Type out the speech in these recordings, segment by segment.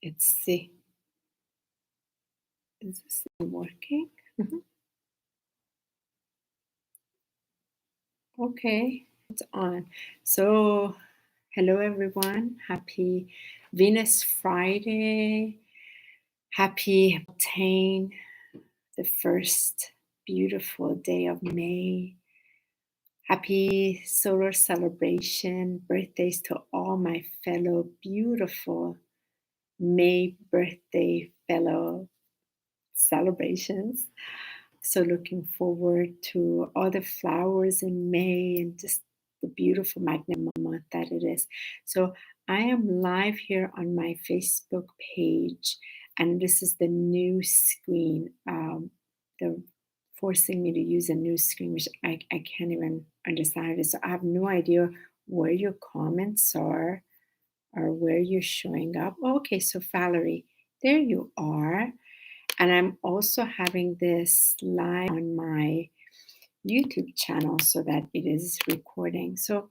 Let's see. Is this working? Okay, it's on. So, hello everyone. Happy Venus Friday. Happy obtain the first beautiful day of May. Happy solar celebration. Birthdays to all my fellow beautiful May birthday fellow celebrations. So looking forward to all the flowers in May and just the beautiful magnificent month that it is. So I am live here on my Facebook page, and this is the new screen. They're forcing me to use a new screen, which I can't even understand it. So I have no idea where your comments are or where you're showing up. Oh, okay, so Valerie, there you are. And I'm also having this live on my YouTube channel so that it is recording. So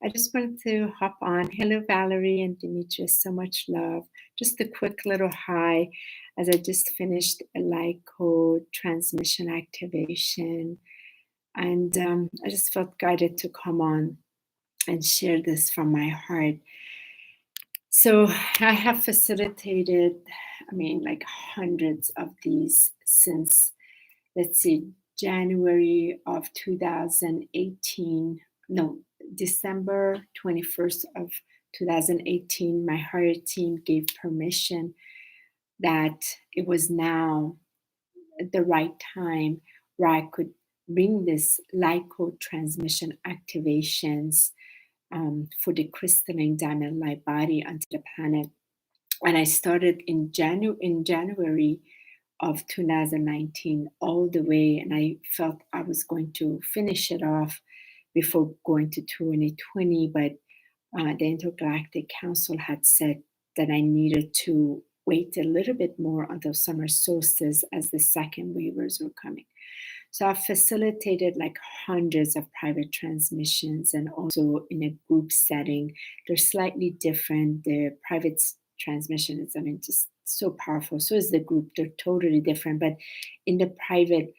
I just wanted to hop on. Hello, Valerie and Demetrius. So much love. Just a quick little hi as I just finished a light code transmission activation. And I just felt guided to come on and share this from my heart. So I have facilitated, like hundreds of these since, let's see, January of 2018. No, December 21st of 2018, my higher team gave permission that it was now the right time where I could bring this light code transmission activations for the crystalline diamond light body onto the planet. And I started in January of 2019 all the way, and I felt I was going to finish it off before going to 2020, but the Intergalactic Council had said that I needed to wait a little bit more until summer solstice as the second waivers were coming. So I've facilitated like hundreds of private transmissions and also in a group setting. They're slightly different. The private transmission is, just so powerful. So is the group. They're totally different. But in the private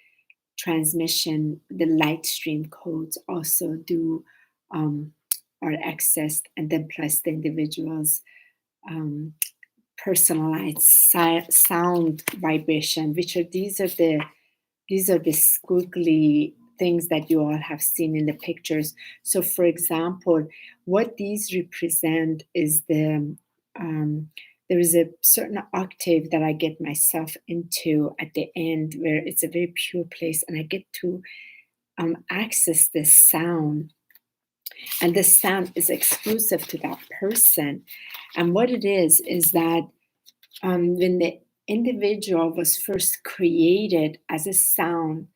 transmission, the light stream codes also do are accessed, and then plus the individual's personalized sound vibration, which are these are the squiggly things that you all have seen in the pictures. So, for example, what these represent is there is a certain octave that I get myself into at the end where it's a very pure place, and I get to access this sound. And this sound is exclusive to that person. And what it is that when the individual was first created as a sound,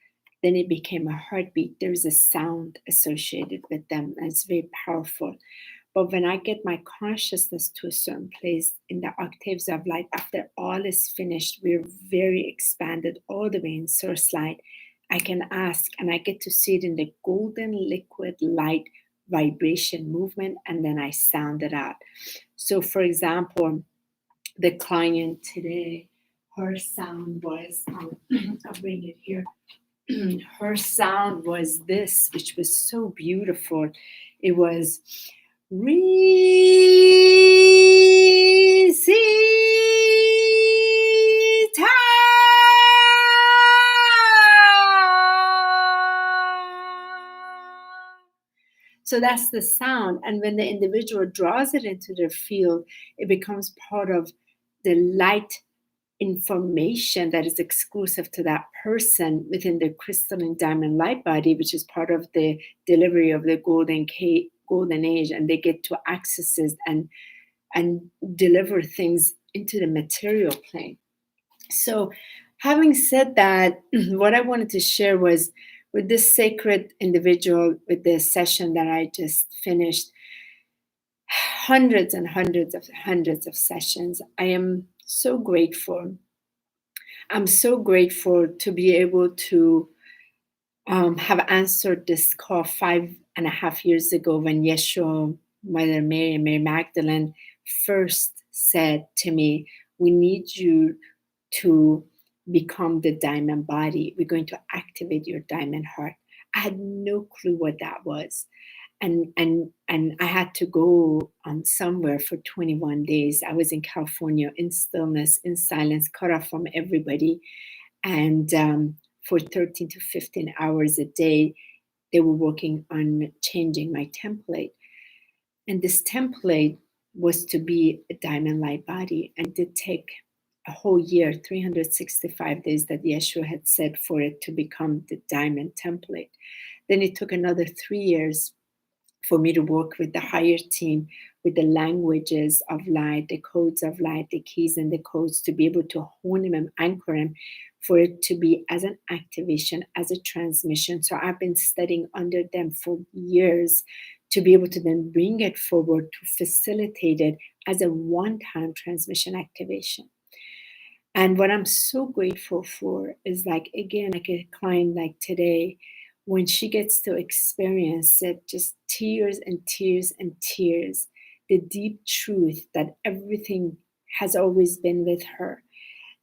then it became a heartbeat. There's a sound associated with them, and it's very powerful. But when I get my consciousness to a certain place in the octaves of light, after all is finished, we're very expanded all the way in source light. I can ask, and I get to see it in the golden liquid light vibration movement, and then I sound it out. So, for example, the client today, her sound was, I'll bring it here. Her sound was this, which was so beautiful. It was Risita. So that's the sound. And when the individual draws it into their field, it becomes part of the light information that is exclusive to that person within the crystalline diamond light body, which is part of the delivery of the golden age, and they get to access it and deliver things into the material plane. So having said that, what I wanted to share was with this sacred individual, with the session that I just finished, hundreds and hundreds of sessions. I am so grateful. I'm so grateful to be able to have answered this call 5.5 years ago when Yeshua, Mother Mary, and Mary Magdalene first said to me, We need you to become the diamond body. We're going to activate your diamond heart. I had no clue what that was. And I had to go on somewhere for 21 days. I was in California in stillness, in silence, cut off from everybody. And for 13 to 15 hours a day, they were working on changing my template. And this template was to be a diamond light body. And it did take a whole year, 365 days that Yeshua had said for it to become the diamond template. Then it took another 3 years for me to work with the higher team, with the languages of light, the codes of light, the keys and the codes, to be able to hone him and anchor him, for it to be as an activation, as a transmission. So I've been studying under them for years to be able to then bring it forward, to facilitate it as a one-time transmission activation. And what I'm so grateful for is, like, again, like a client like today, when she gets to experience it, just tears and tears and tears, the deep truth that everything has always been with her,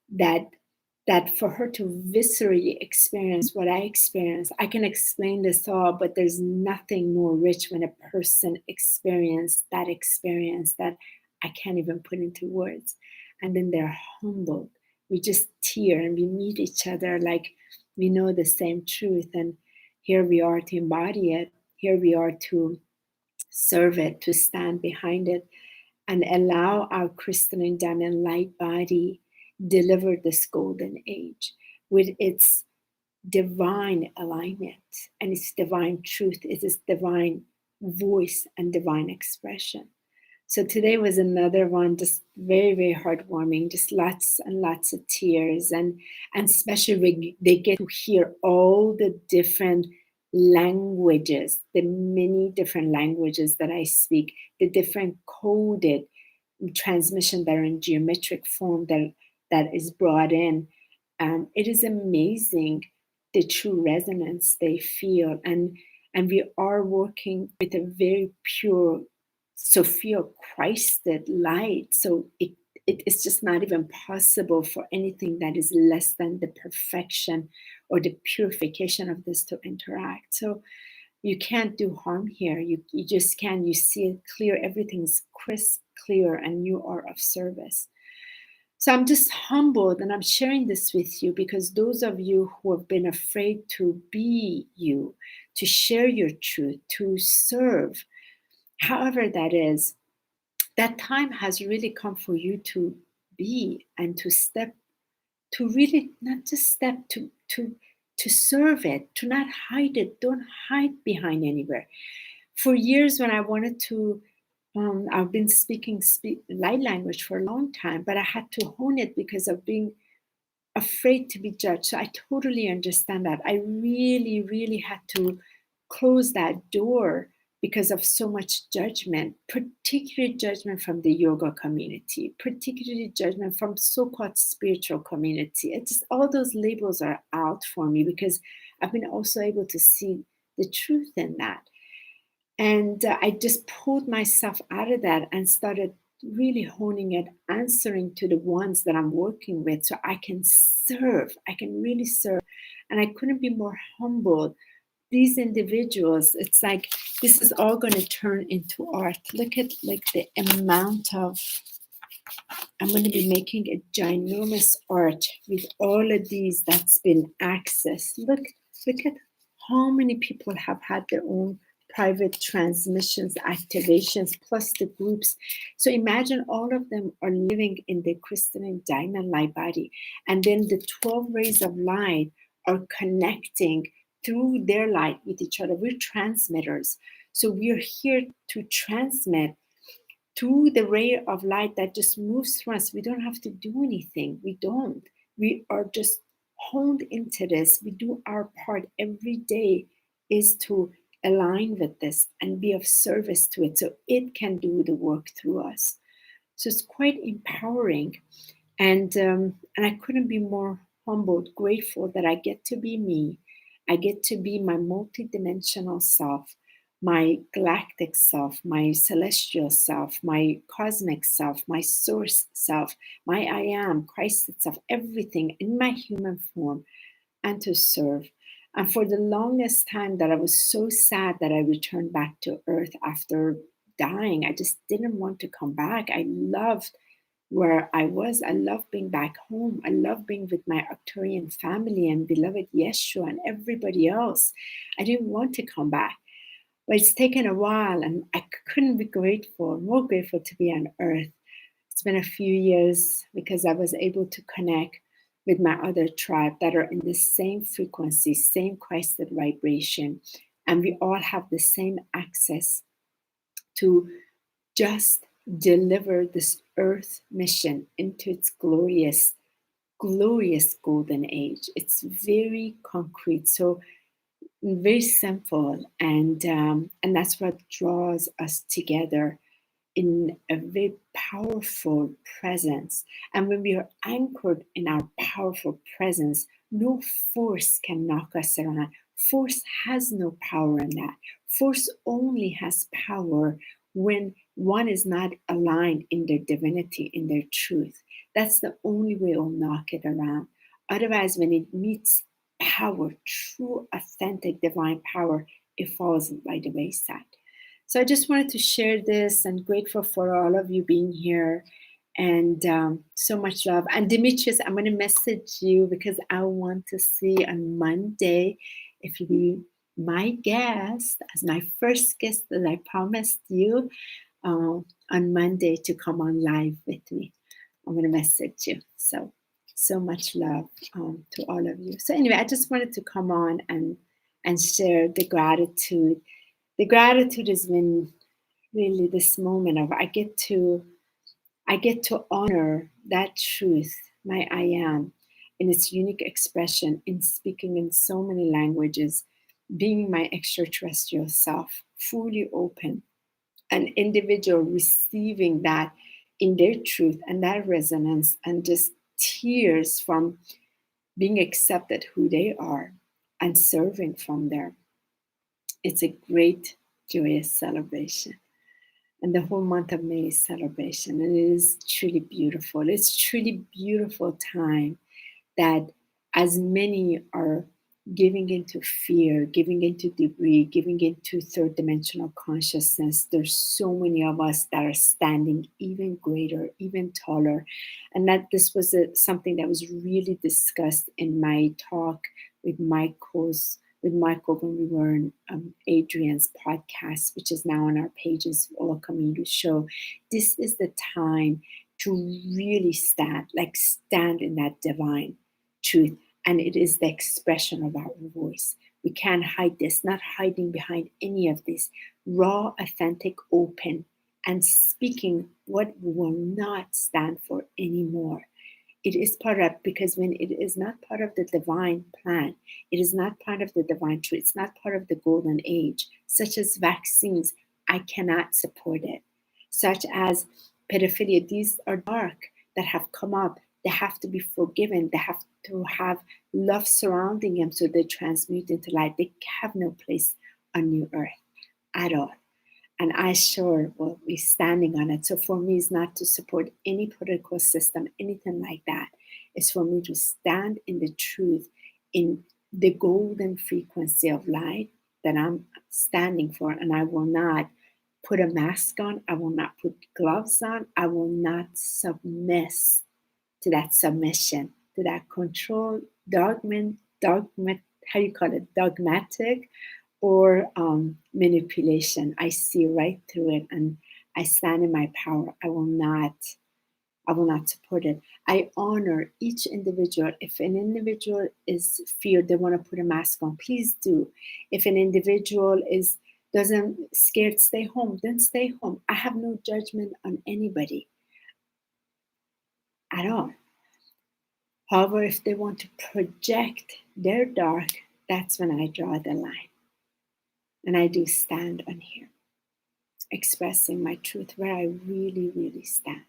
that for her to viscerally experience what I experienced. I can explain this all, but there's nothing more rich when a person experiences that experience that I can't even put into words. And then they're humbled. We just tear and we meet each other like we know the same truth. And here we are to embody it. Here we are to serve it, to stand behind it, and allow our crystalline diamond light body deliver this golden age with its divine alignment and its divine truth, its divine voice and divine expression. So today was another one, just very, very heartwarming, just lots and lots of tears. And especially when they get to hear all the different languages, the many different languages that I speak, the different coded transmission that are in geometric form that is brought in. It is amazing the true resonance they feel. And we are working with a very pure Sophia Christed light. So it's just not even possible for anything that is less than the perfection or the purification of this to interact. So you can't do harm here. You just can't. You see it clear. Everything's crisp, clear, and you are of service. So I'm just humbled, and I'm sharing this with you because those of you who have been afraid to be you, to share your truth, to serve, however that is, that time has really come for you to be and to step, to really not just step, to serve it, to not hide it. Don't hide behind anywhere. For years, when I wanted to, I've been speaking light language for a long time, but I had to hone it because of being afraid to be judged. So I totally understand that. I really, really had to close that door because of so much judgment, particularly judgment from the yoga community, particularly judgment from so-called spiritual community. It's just all those labels are out for me because I've been also able to see the truth in that. And I just pulled myself out of that and started really honing it, answering to the ones that I'm working with so I can serve. I can really serve. And I couldn't be more humbled. These individuals, it's like this is all going to turn into art. Look at like the amount of, I'm going to be making a ginormous art with all of these that's been accessed. Look at how many people have had their own private transmissions, activations, plus the groups. So imagine all of them are living in the crystalline diamond light body. And then the 12 rays of light are connecting through their light with each other. We're transmitters. So we're here to transmit through the ray of light that just moves through us. We don't have to do anything. We don't. We are just honed into this. We do our part every day is to align with this and be of service to it so it can do the work through us. So it's quite empowering. And I couldn't be more humbled, grateful that I get to be me. I get to be my multidimensional self my galactic self, my celestial self, my cosmic self, my source self, my I am, Christ itself, everything in my human form, and to serve. And for the longest time that I was so sad that I returned back to earth after dying, I just didn't want to come back. I loved where I was. I love being back home. I love being with my Arcturian family and beloved Yeshua and everybody else. I didn't want to come back. But it's taken a while, and I couldn't be more grateful to be on earth. It's been a few years because I was able to connect with my other tribe that are in the same frequency, same Christed vibration. And we all have the same access to just deliver this earth mission into its glorious, glorious golden age. It's very concrete. So very simple, and that's what draws us together in a very powerful presence. And when we are anchored in our powerful presence, no force can knock us around. Force has no power in that. Force only has power when one is not aligned in their divinity, in their truth. That's the only way it'll knock it around. Otherwise, when it meets power, true, authentic, divine power, it falls by the wayside. So I just wanted to share this, and grateful for all of you being here, and so much love. And Demetrius, I'm going to message you because I want to see on Monday if you be my guest, as my first guest that I promised you on Monday to come on live with me. I'm going to message you. So much love to all of you. So anyway, I just wanted to come on and share the gratitude. The gratitude has been really this moment of I get to honor that truth, my I am, in its unique expression, in speaking in so many languages, being my extraterrestrial self, fully open, an individual receiving that in their truth and that resonance, and just tears from being accepted who they are and serving from there. It's a great, joyous celebration. And the whole month of May is celebration. And it is truly beautiful. It's truly beautiful time that as many are giving into fear, giving into debris, giving into third dimensional consciousness, there's so many of us that are standing even greater, even taller. And that this was something that was really discussed in my talk with Michael when we were in Adrian's podcast, which is now on our pages, all coming to show. This is the time to really stand in that divine truth. And it is the expression of our voice. We can't hide this, not hiding behind any of this. Raw, authentic, open, and speaking what we will not stand for anymore. It is part of, because when it is not part of the divine plan, it is not part of the divine truth, it's not part of the golden age, such as vaccines, I cannot support it. Such as pedophilia, these are dark that have come up. They have to be forgiven. They have to have love surrounding them so they transmute into light. They have no place on New Earth at all. And I sure will be standing on it. So for me, it's not to support any political system, anything like that. It's for me to stand in the truth, in the golden frequency of light that I'm standing for. And I will not put a mask on. I will not put gloves on. I will not submit to that submission, to that control, dogmatic, or manipulation. I see right through it, and I stand in my power. I will not support it. I honor each individual. If an individual is feared, they want to put a mask on, please do. If an individual is doesn't scared, stay home, then stay home. I have no judgment on anybody at all. However, if they want to project their dark, that's when I draw the line. And I do stand on here, expressing my truth where I really, really stand.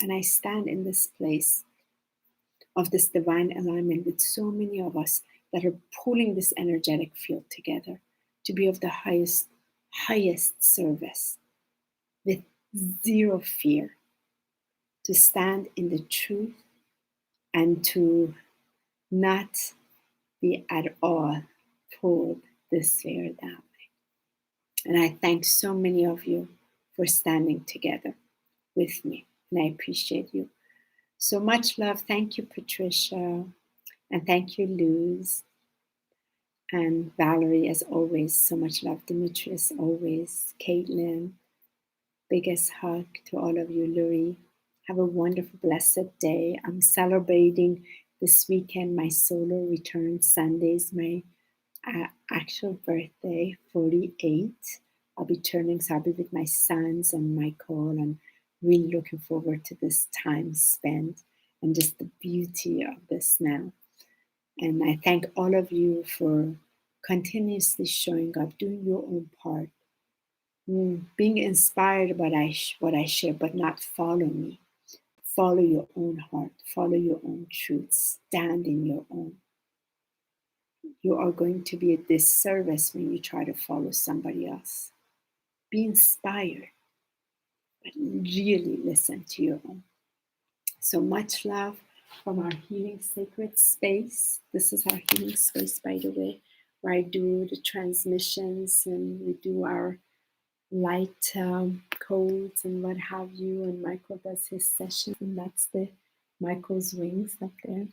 And I stand in this place of this divine alignment with so many of us that are pulling this energetic field together to be of the highest highest service with zero fear, to stand in the truth and to not be at all pulled this way or that way. And I thank so many of you for standing together with me, and I appreciate you. So much love. Thank you, Patricia, and thank you, Luz, and Valerie, as always. So much love, Dimitri, as always. Caitlin, biggest hug to all of you, Luri. Have a wonderful, blessed day. I'm celebrating this weekend my solar return. Sunday's my actual birthday, 48. I'll be turning, so I'll be with my sons and Michael, and really looking forward to this time spent and just the beauty of this now. And I thank all of you for continuously showing up, doing your own part, being inspired by what I share, but not follow me. Follow your own heart, follow your own truth, stand in your own. You are going to be a disservice when you try to follow somebody else. Be inspired, but really listen to your own. So much love from our healing sacred space. This is our healing space, by the way, where I do the transmissions and we do our light codes and what have you. And Michael does his sessions, and that's the Michael's wings up there.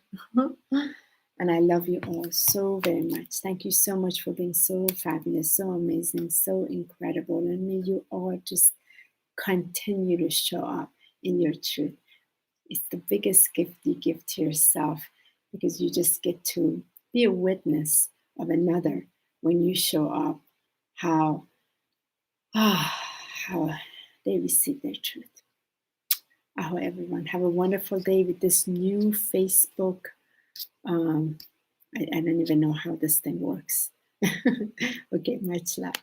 And I love you all so very much. Thank you so much for being so fabulous, so amazing, so incredible. And may you all just continue to show up in your truth. It's the biggest gift you give to yourself, because you just get to be a witness of another when you show up, how they receive their truth. I hope everyone have a wonderful day with this new Facebook. I don't even know how this thing works. Okay, much love.